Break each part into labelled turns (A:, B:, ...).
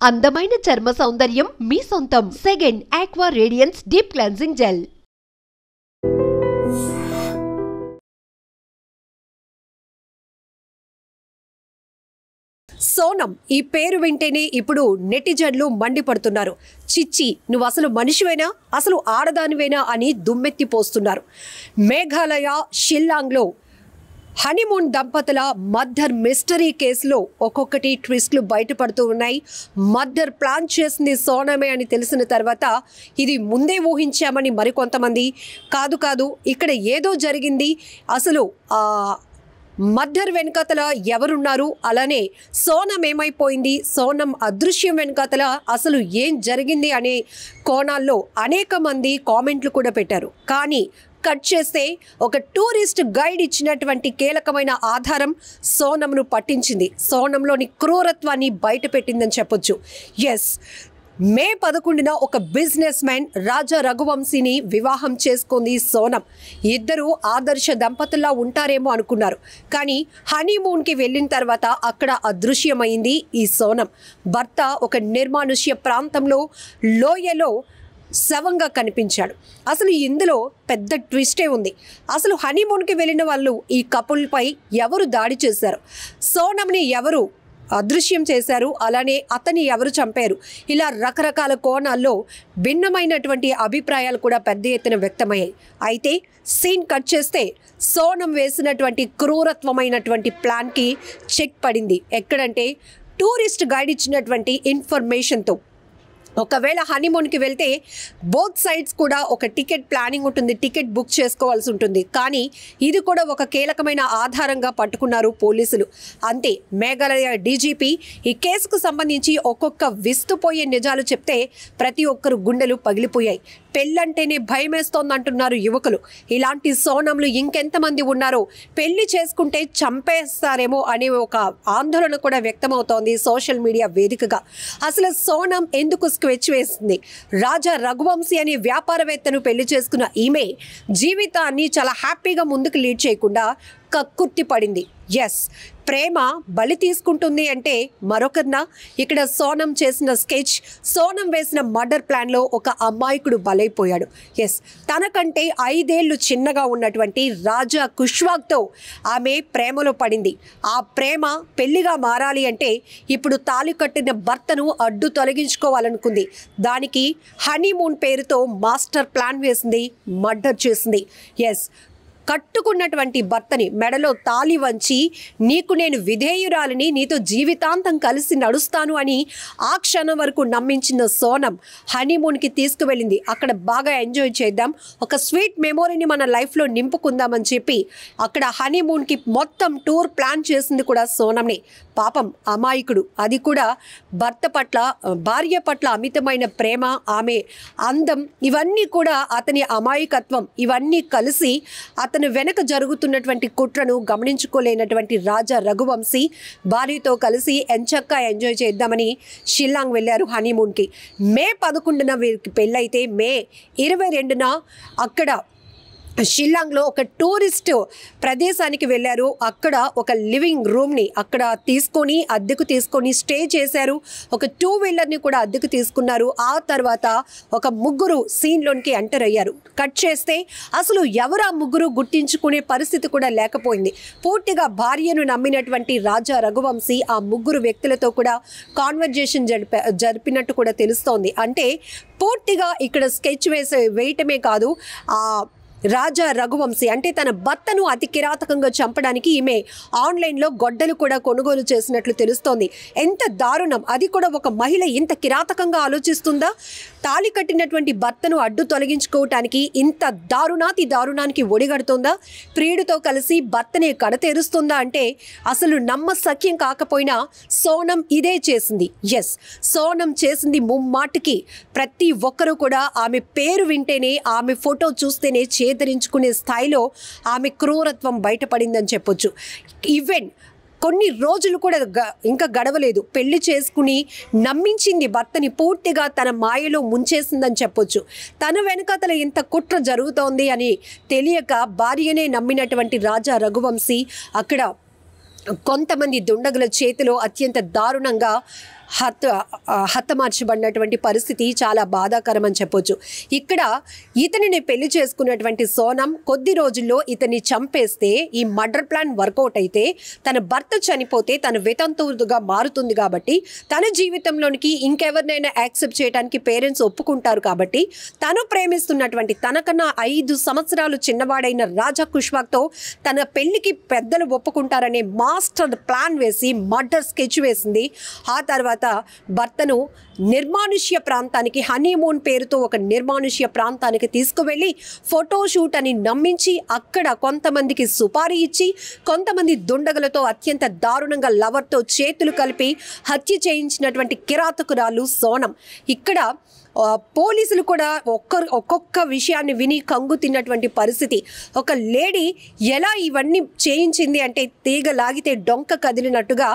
A: అందమైన చర్మ సౌందర్యం మీ సొంతం. Second aqua radiance deep cleansing gel.
B: Sonam ఈ పేరు వింటేనే ఇప్పుడు నెటిజన్లు మండిపడుతున్నారు. చిచ్చి, నువ్వు అసలు మనిషివేనా, అసలు ఆడదానివేనా అని దుమ్మెత్తిపోస్తున్నారు. మేఘాలయ షిల్లాంగ్లో హనీమూన్ దంపతుల మర్డర్ మిస్టరీ కేసులో ఒక్కొక్కటి ట్విస్ట్లు బయటపడుతూ ఉన్నాయి. మర్డర్ ప్లాన్ చేసింది సోనమే అని తెలిసిన తర్వాత ఇది ముందే ఊహించామని మరికొంతమంది, కాదు ఇక్కడ ఏదో జరిగింది, అసలు మర్డర్ వెనుకతల ఎవరున్నారు, అలానే సోనం ఏమైపోయింది, సోనం అదృశ్యం వెనుకతల అసలు ఏం జరిగింది అనే కోణాల్లో అనేక మంది కామెంట్లు కూడా పెట్టారు. కానీ కట్ చేస్తే ఒక టూరిస్ట్ గైడ్ ఇచ్చినటువంటి కీలకమైన ఆధారం సోనంను పట్టించింది. సోనంలోని క్రూరత్వాన్ని బయట పెట్టిందని చెప్పొచ్చు. ఎస్, మే 11న ఒక బిజినెస్ మ్యాన్ రాజా రఘువంశీని వివాహం చేసుకుంది సోనం. ఇద్దరు ఆదర్శ దంపతుల్లా ఉంటారేమో అనుకున్నారు. కానీ హనీమూన్కి వెళ్ళిన తర్వాత అక్కడ అదృశ్యమైంది ఈ సోనం. భర్త ఒక నిర్మానుష్య ప్రాంతంలో లోయలో శవంగా కనిపించాడు. అసలు ఇందులో పెద్ద ట్విస్టే ఉంది. అసలు హనీమూన్కి వెళ్ళిన వాళ్ళు ఈ కపుల్పై ఎవరు దాడి చేశారు, సోనంని ఎవరు అదృశ్యం చేశారు, అలానే అతన్ని ఎవరు చంపారు, ఇలా రకరకాల కోణాల్లో భిన్నమైనటువంటి అభిప్రాయాలు కూడా పెద్ద ఎత్తున వ్యక్తమయ్యాయి. అయితే సీన్ కట్ చేస్తే సోనం వేసినటువంటి క్రూరత్వమైనటువంటి ప్లాన్కి చెక్ పడింది. ఎక్కడంటే టూరిస్ట్ గైడ్ ఇచ్చినటువంటి ఇన్ఫర్మేషన్తో. ఒకవేళ హనీమూన్కి వెళ్తే బోత్ సైడ్స్ కూడా ఒక టికెట్ ప్లానింగ్ ఉంటుంది, టికెట్ బుక్ చేసుకోవాల్సి ఉంటుంది. కానీ ఇది కూడా ఒక కీలకమైన ఆధారంగా పట్టుకున్నారు పోలీసులు. అంతే, మేఘాలయ డీజీపీ ఈ కేసుకు సంబంధించి ఒక్కొక్క విస్తుపోయే నిజాలు చెప్తే ప్రతి ఒక్కరు గుండెలు పగిలిపోయాయి. పెళ్ళంటేనే భయమేస్తోందంటున్నారు యువకులు. ఇలాంటి సోనంలు ఇంకెంతమంది ఉన్నారో, పెళ్లి చేసుకుంటే చంపేస్తారేమో అనే ఒక ఆందోళన కూడా వ్యక్తమవుతోంది సోషల్ మీడియా వేదికగా. అసలు సోనం ఎందుకు స్కెచ్ వేసింది? రాజా రఘువంశీ అనే వ్యాపారవేత్తను పెళ్లి చేసుకున్న ఈమె జీవితాన్ని చాలా హ్యాపీగా ముందుకు లీడ్ చేయకుండా కక్కుర్తి పడింది. ఎస్, ప్రేమ బలి తీసుకుంటుంది అంటే మరొకరినా? ఇక్కడ సోనం చేసిన స్కెచ్, సోనం వేసిన మర్డర్ ప్లాన్లో ఒక అమాయకుడు బలైపోయాడు. ఎస్, తనకంటే 5 ఏళ్ళు చిన్నగా ఉన్నటువంటి రాజా కుష్వాగ్తో ఆమె ప్రేమలో పడింది. ఆ ప్రేమ పెళ్లిగా మారాలి అంటే ఇప్పుడు తాళి కట్టిన భర్తను అడ్డు తొలగించుకోవాలనుకుంది. దానికి హనీమూన్ పేరుతో మాస్టర్ ప్లాన్ వేసింది, మర్డర్ చేసింది. ఎస్, కట్టుకున్నటువంటి భర్తని మెడలో తాళి వంచి, నీకు నేను విధేయురాలిని, నీతో జీవితాంతం కలిసి నడుస్తాను అని ఆ క్షణం వరకు నమ్మించిన సోనం హనీమూన్కి తీసుకువెళ్ళింది. అక్కడ బాగా ఎంజాయ్ చేద్దాం, ఒక స్వీట్ మెమొరీని మన లైఫ్లో నింపుకుందామని చెప్పి అక్కడ హనీమూన్కి మొత్తం టూర్ ప్లాన్ చేసింది కూడా సోనంని. పాపం అమాయకుడు, అది కూడా భర్త పట్ల, భార్య పట్ల అమితమైన ప్రేమ, ఆమె అందం, ఇవన్నీ కూడా అతని అమాయకత్వం, ఇవన్నీ కలిసి అతను వెనక జరుగుతున్నటువంటి కుట్రను గమనించుకోలేనటువంటి రాజా రఘువంశీ భార్యతో కలిసి ఎంచక్కా ఎంజాయ్ చేద్దామని షిల్లాంగ్ వెళ్ళారు హనీమూన్కి. మే 11న వీరికి పెళ్ళైతే మే 22న అక్కడ షిల్లాంగ్లో ఒక టూరిస్ట్ ప్రదేశానికి వెళ్ళారు. అక్కడ ఒక లివింగ్ రూమ్ని అక్కడ తీసుకొని అద్దెకు తీసుకొని స్టే చేశారు. ఒక 2 వీలర్ని కూడా అద్దెకు తీసుకున్నారు. ఆ తర్వాత ఒక ముగ్గురు సీన్లోనికి ఎంటర్ అయ్యారు. కట్ చేస్తే అసలు ఎవరు ఆ ముగ్గురు గుర్తించుకునే పరిస్థితి కూడా లేకపోయింది. పూర్తిగా భార్యను నమ్మినటువంటి రాజా రఘువంశీ ఆ ముగ్గురు వ్యక్తులతో కూడా కాన్వర్జేషన్ జరిపినట్టు కూడా తెలుస్తోంది. అంటే పూర్తిగా ఇక్కడ స్కెచ్ వేయటమే కాదు, రాజా రఘువంశీ అంటే తన భర్తను అతి కిరాతకంగా చంపడానికి ఈమె ఆన్లైన్లో గొడ్డలు కూడా కొనుగోలు చేసినట్లు తెలుస్తోంది. ఎంత దారుణం! అది కూడా ఒక మహిళ ఇంత కిరాతకంగా ఆలోచిస్తుందా? తాళి కట్టినటువంటి భర్తను అడ్డు తొలగించుకోవటానికి ఇంత దారుణాతి దారుణానికి ఒడిగడుతుందా? ప్రియుడితో కలిసి భర్తనే కడతేరుస్తుందా అంటే అసలు నమ్మశక్యం కాకపోయినా సోనం ఇదే చేసింది. ఎస్, సోనం చేసింది ముమ్మాటికి ప్రతి ఒక్కరూ కూడా ఆమె పేరు వింటేనే, ఆమె ఫోటో చూస్తేనే చేదరించుకునే స్థాయిలో ఆమె క్రూరత్వం బయటపడిందని చెప్పొచ్చు. ఈవెన్ కొన్ని రోజులు కూడా ఇంకా గడవలేదు, పెళ్లి చేసుకుని నమ్మించింది భర్తని, పూర్తిగా తన మాయలో ముంచేసిందని చెప్పొచ్చు. తన వెనుకతల ఇంత కుట్ర జరుగుతోంది అని తెలియక భార్యనే నమ్మినటువంటి రాజా రఘువంశీ అక్కడ కొంతమంది దుండగుల చేతిలో అత్యంత దారుణంగా హతమార్చబడినటువంటి పరిస్థితి చాలా బాధాకరం అని చెప్పొచ్చు. ఇక్కడ ఇతనిని పెళ్లి చేసుకున్నటువంటి సోనం కొద్ది రోజుల్లో ఇతన్ని చంపేస్తే ఈ మర్డర్ ప్లాన్ వర్కౌట్ అయితే తన భర్త చనిపోతే తన వితంతువుగా మారుతుంది కాబట్టి తన జీవితంలోనికి ఇంకెవరినైనా యాక్సెప్ట్ చేయడానికి పేరెంట్స్ ఒప్పుకుంటారు కాబట్టి తను ప్రేమిస్తున్నటువంటి తనకన్నా 5 సంవత్సరాలు చిన్నవాడైన రాజా కుష్వాక్తో తన పెళ్లికి పెద్దలు ఒప్పుకుంటారనే మాస్టర్ ప్లాన్ వేసి మర్డర్ స్కెచ్ వేసింది. ఆ తర్వాత భర్తను నిర్మానుష్య ప్రాంతానికి హనీమూన్ పేరుతో ఒక నిర్మానుష్య ప్రాంతానికి తీసుకువెళ్ళి ఫోటోషూట్ అని నమ్మించి అక్కడ కొంతమందికి సుపారీ ఇచ్చి కొంతమంది దుండగులతో అత్యంత దారుణంగా లవర్తో చేతులు కలిపి హత్య చేయించినటువంటి కిరాతకురాలు సోనం. ఇక్కడ పోలీసులు కూడా ఒక్కొక్క విషయాన్ని విని కంగు తిన్నటువంటి పరిస్థితి. ఒక లేడీ ఎలా ఇవన్నీ చేయించింది అంటే తీగ లాగితే డొంక కదిలినట్టుగా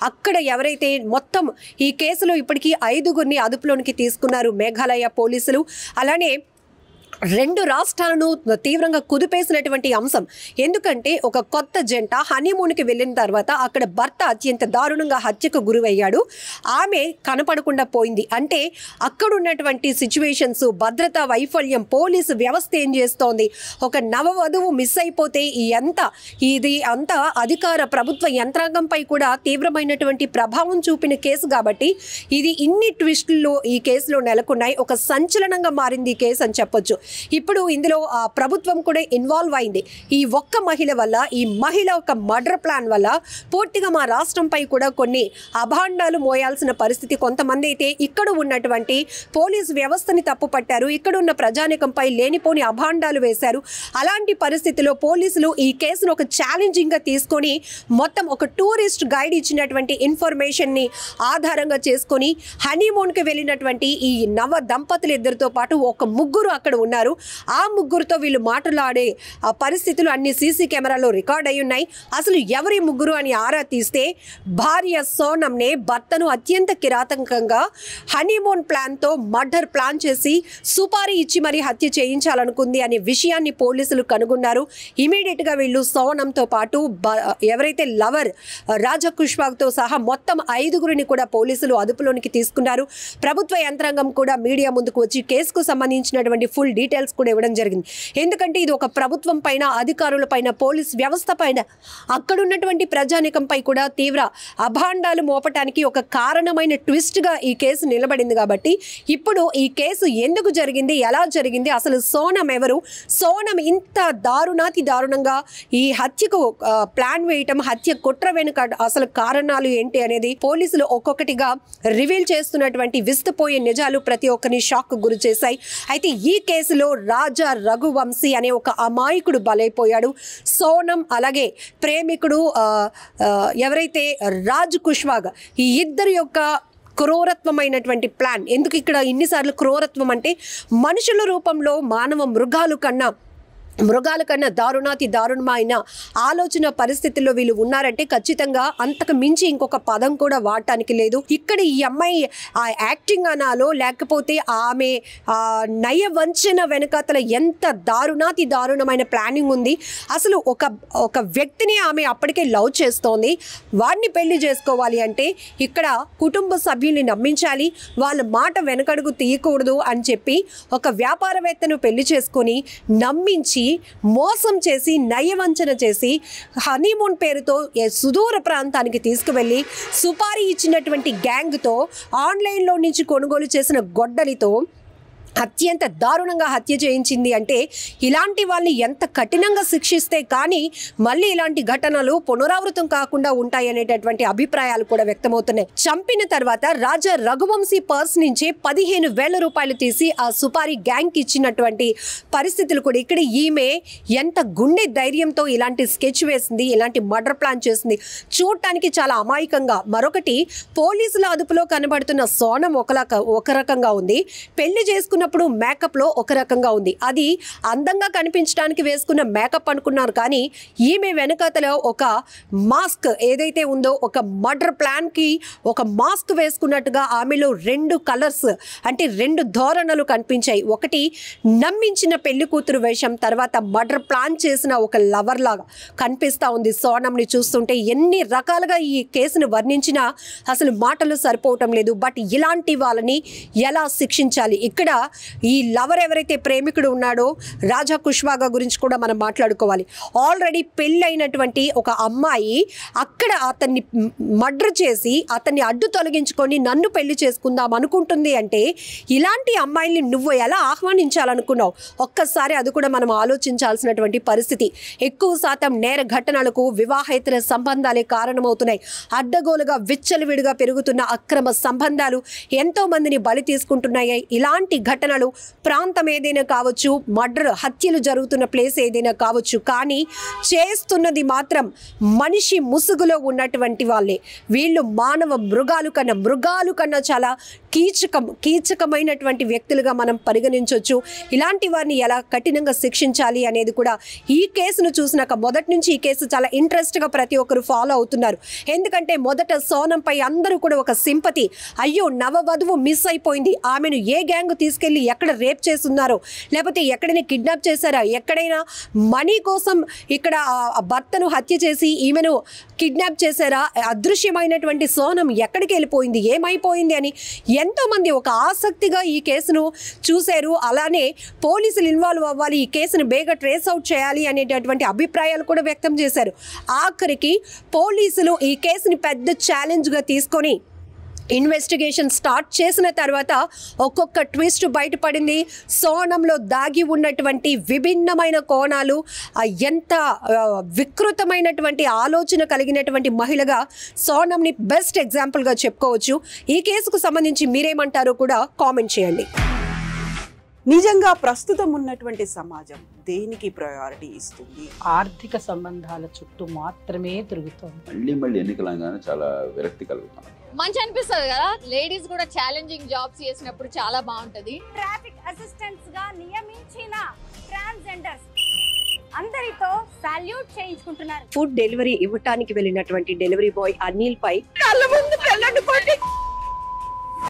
B: అక్కడ ఎవరైతే మొత్తం ఈ కేసులో ఇప్పటికీ 5గురిని అదుపులోనికి తీసుకున్నారు మేఘాలయ పోలీసులు. అలానే 2 రాష్ట్రాలను తీవ్రంగా కుదిపేసినటువంటి అంశం. ఎందుకంటే ఒక కొత్త జంట హనీమూన్కి వెళ్ళిన తర్వాత అక్కడ భర్త అత్యంత దారుణంగా హత్యకు గురయ్యాడు. ఆమె కనపడకుండా పోయింది. అంటే అక్కడ ఉన్నటువంటి సిచ్యువేషన్స్, భద్రతా వైఫల్యం, పోలీసు వ్యవస్థ ఏం చేస్తోంది, ఒక నవవధువు మిస్ అయిపోతే ఇది అంతా అధికార ప్రభుత్వ యంత్రాంగంపై కూడా తీవ్రమైనటువంటి ప్రభావం చూపిన కేసు కాబట్టి ఇది ఇన్ని ట్విస్టుల్లో ఈ కేసులో నెలకొన్నాయి. ఒక సంచలనంగా మారింది ఈ కేసు అని చెప్పొచ్చు. ఇప్పుడు ఇందులో ప్రభుత్వం కూడా ఇన్వాల్వ్ అయింది. ఈ ఒక్క మహిళ వల్ల, ఈ మహిళ ఒక మర్డర్ ప్లాన్ వల్ల పూర్తిగా మా రాష్ట్రంపై కూడా కొన్ని అభాండాలు మోయాల్సిన పరిస్థితి. కొంతమంది అయితే ఇక్కడ ఉన్నటువంటి పోలీసు వ్యవస్థని తప్పుపట్టారు, ఇక్కడ ఉన్న ప్రజానికంపై లేనిపోని అభాండాలు వేశారు. అలాంటి పరిస్థితిలో పోలీసులు ఈ కేసును ఒక ఛాలెంజింగ్గా తీసుకొని మొత్తం ఒక టూరిస్ట్ గైడ్ ఇచ్చినటువంటి ఇన్ఫర్మేషన్ని ఆధారంగా చేసుకొని హనీమూన్కి వెళ్ళినటువంటి ఈ నవ దంపతులు ఇద్దరితో పాటు ఒక 3 అక్కడ ఉన్నారు. ఆ 3తో వీళ్ళు మాట్లాడే ఆ పరిస్థితులు అన్ని సీసీ కెమెరాలో రికార్డ్ అయి ఉన్నాయి. అసలు ఎవరి 3 అని ఆరా తీస్తే భార్య సోనంనే భర్తను అత్యంత కిరాతకంగా హనీమూన్ ప్లాన్తో మర్డర్ ప్లాన్ చేసి సుపారీ ఇచ్చి మరి హత్య చేయించాలనుకుంది అనే విషయాన్ని పోలీసులు కనుగొన్నారు. ఇమీడియట్గా వీళ్ళు సోనంతో పాటు ఎవరైతే లవర్ రాజా కుష్వాక్తో సహా మొత్తం 5గురిని కూడా పోలీసులు అదుపులోనికి తీసుకున్నారు. ప్రభుత్వ యంత్రాంగం కూడా మీడియా ముందుకు వచ్చి కేసుకు సంబంధించినటువంటి ఫుల్ డీటెయిల్స్ కూడా ఇవ్వడం జరిగింది. ఎందుకంటే ఇది ఒక ప్రభుత్వం పైన, అధికారుల పైన, పోలీస్ వ్యవస్థ పైన, అక్కడ ఉన్నటువంటి ప్రజానికంపై కూడా తీవ్ర అభాండాలు మోపటానికి ఒక కారణమైన ట్విస్ట్గా ఈ కేసు నిలబడింది. కాబట్టి ఇప్పుడు ఈ కేసు ఎందుకు జరిగింది, ఎలా జరిగింది, అసలు సోనం ఎవరు, సోనం ఇంత దారుణంగా ఈ హత్యకు ప్లాన్ వేయటం, హత్య కుట్ర వెనుక అసలు కారణాలు ఏంటి అనేది పోలీసులు ఒక్కొక్కటిగా రివీల్ చేస్తున్నటువంటి విస్తుపోయే నిజాలు ప్రతి ఒక్కరిని షాక్ గురి చేశాయి. అయితే ఈ కేసులో రాజా రఘువంశీ అనే ఒక అమాయకుడు బలైపోయాడు. సోనం అలాగే ప్రేమికుడు ఎవరైతే రాజ్ కుష్వాగ్, ఈ ఇద్దరి యొక్క క్రూరత్వమైనటువంటి ప్లాన్. ఎందుకు ఇక్కడ ఇన్నిసార్లు క్రూరత్వం అంటే మనుషుల రూపంలో మానవ మృగాల కన్నా దారుణమైన ఆలోచన పరిస్థితుల్లో వీళ్ళు ఉన్నారంటే ఖచ్చితంగా అంతకు మించి ఇంకొక పదం కూడా వాడటానికి లేదు. ఇక్కడ ఈ అమ్మాయి ఆ యాక్టింగ్ అనాలో లేకపోతే ఆమె నయ వంచన వెనకాతల ఎంత దారుణమైన ప్లానింగ్ ఉంది. అసలు ఒక వ్యక్తిని ఆమె అప్పటికే లవ్ చేస్తోంది. వాడిని పెళ్లి చేసుకోవాలి అంటే ఇక్కడ కుటుంబ సభ్యుల్ని నమ్మించాలి, వాళ్ళ మాట వెనకడుగు తీయకూడదు అని చెప్పి ఒక వ్యాపారవేత్తను పెళ్లి చేసుకొని నమ్మించి మోసం చేసి నయవంచన చేసి హనీమూన్ పేరుతో సుదూర ప్రాంతానికి తీసుకువెళ్ళి సుపారీ ఇచ్చినటువంటి గ్యాంగ్తో ఆన్లైన్లో నుంచి కొనుగోలు చేసిన గొడ్డలితో అత్యంత దారుణంగా హత్య చేయించింది. అంటే ఇలాంటి వాళ్ళని ఎంత కఠినంగా శిక్షిస్తే కానీ మళ్ళీ ఇలాంటి ఘటనలు పునరావృతం కాకుండా ఉంటాయనేటటువంటి అభిప్రాయాలు కూడా వ్యక్తమవుతున్నాయి. చంపిన తర్వాత రాజా రఘువంశీ పర్స్ నుంచి 15,000 రూపాయలు తీసి ఆ సుపారీ గ్యాంగ్ ఇచ్చినటువంటి పరిస్థితులు కూడా. ఇక్కడ ఈమె ఎంత గుండె ధైర్యంతో ఇలాంటి స్కెచ్ వేసింది, ఇలాంటి మర్డర్ ప్లాన్ చేసింది. చూడటానికి చాలా అమాయకంగా. మరొకటి, పోలీసుల అదుపులో కనబడుతున్న సోనం ఒక రకంగా ఉంది. పెళ్లి చేసుకున్న చూస్తున్నప్పుడు మేకప్ లో ఒక రకంగా ఉంది. అది అందంగా కనిపించడానికి వేసుకున్న మేకప్ అనుకున్నారు, కానీ ఈమె వెనకతలో ఒక మాస్క్ ఏదైతే ఉందో, ఒక మర్డర్ ప్లాన్ కి ఒక మాస్క్ వేసుకున్నట్టుగా ఆమెలో 2 కలర్స్ అంటే 2 ధోరణులు కనిపించాయి. ఒకటి నమ్మించిన పెళ్లి కూతురు వేషం, తర్వాత మర్డర్ ప్లాన్ చేసిన ఒక లవర్ లాగా కనిపిస్తా ఉంది. సోనంని చూస్తుంటే ఎన్ని రకాలుగా ఈ కేసును వర్ణించినా అసలు మాటలు సరిపోవటం లేదు. బట్ ఇలాంటి వాళ్ళని ఎలా శిక్షించాలి? ఇక్కడ ఈ లవర్ ఎవరైతే ప్రేమికుడు ఉన్నాడో రాజా కుష్వాగా గురించి కూడా మనం మాట్లాడుకోవాలి. ఆల్రెడీ పెళ్ళైనటువంటి ఒక అమ్మాయి అక్కడ అతన్ని మర్డర్ చేసి అతన్ని అడ్డు తొలగించుకొని నన్ను పెళ్లి చేసుకుందాం అనుకుంటుంది అంటే ఇలాంటి అమ్మాయిని నువ్వు ఎలా ఆహ్వానించాలనుకున్నావు? ఒక్కసారి అది కూడా మనం ఆలోచించాల్సినటువంటి పరిస్థితి. ఎక్కువ శాతం నేర ఘటనలకు వివాహేతర సంబంధాలే కారణమవుతున్నాయి. అడ్డగోలుగా విచ్చలవిడిగా పెరుగుతున్న అక్రమ సంబంధాలు ఎంతో మందిని బలి తీసుకుంటున్నాయి. ఇలాంటి ఘటనలు ప్రాంతం ఏదైనా కావచ్చు, మర్డర్ హత్యలు జరుగుతున్న ప్లేస్ ఏదైనా కావచ్చు, కానీ చేస్తున్నది మాత్రం మనిషి ముసుగులో ఉన్నటువంటి వాళ్ళే. వీళ్ళు మానవ మృగాలు కన్నా చాలా కీచకమైనటువంటి వ్యక్తులుగా మనం పరిగణించవచ్చు. ఇలాంటి వారిని ఎలా కఠినంగా శిక్షించాలి అనేది కూడా ఈ కేసును చూసినాక మొదటి నుంచి ఈ కేసు చాలా ఇంట్రెస్ట్గా ప్రతి ఒక్కరు ఫాలో అవుతున్నారు. ఎందుకంటే మొదట సోనంపై అందరూ కూడా ఒక సింపతి, అయ్యో నవవధువు మిస్ అయిపోయింది, ఆమెను ఏ గ్యాంగ్ తీసుకెళ్లి ఎక్కడ రేప్ చేస్తున్నారో, లేకపోతే ఎక్కడైనా కిడ్నాప్ చేశారా, ఎక్కడైనా మనీ కోసం ఇక్కడ భర్తను హత్య చేసి ఈమెను కిడ్నాప్ చేశారా, అదృశ్యమైనటువంటి సోనం ఎక్కడికి వెళ్ళిపోయింది, ఏమైపోయింది అని ఎంతోమంది ఒక ఆసక్తిగా ఈ కేసును చూశారు. అలానే పోలీసులు ఇన్వాల్వ్ అవ్వాలి, ఈ కేసును బేగా ట్రేస్ అవుట్ చేయాలి అనేటటువంటి అభిప్రాయాలు కూడా వ్యక్తం చేశారు. ఆఖరికి పోలీసులు ఈ కేసుని పెద్ద ఛాలెంజ్గా తీసుకొని ఇన్వెస్టిగేషన్ స్టార్ట్ చేసిన తర్వాత ఒక్కొక్క ట్విస్ట్ బయటపడింది. సోనంలో దాగి ఉన్నటువంటి విభిన్నమైన కోణాలు, ఎంత వికృతమైనటువంటి ఆలోచన కలిగినటువంటి మహిళగా సోనంని బెస్ట్ ఎగ్జాంపుల్గా చెప్పుకోవచ్చు. ఈ కేసుకు సంబంధించి మీరేమంటారో కూడా కామెంట్ చేయండి.
C: నిజంగా ప్రస్తుతం ఉన్నటువంటి సమాజం దేనికి ప్రయారిటీ ఇస్తుంది?
D: ఆర్థిక సంబంధాల చుట్టూ మాత్రమే తిరుగుతుంది.
E: మళ్ళీ ఎన్నికలంగానే చాలా విరక్తి కలుగుతాం.
F: మంచి అనిపిస్తుంది కదా, లేడీస్ కూడా ఛాలెంజింగ్ జాబ్స్ చేసినప్పుడు చాలా బాగుంటది.
G: ట్రాఫిక్ అసిస్టెంట్స్ గా నియమించిన ట్రాన్స్జెండర్స్ అందరితో సాల్యూట్ చేయించుకుంటున్నారు.
B: ఫుడ్ డెలివరీ ఇవ్వటానికి వెళ్ళినటువంటి డెలివరీ బాయ్ అనిల్ పై
C: కళ్ళ ముందు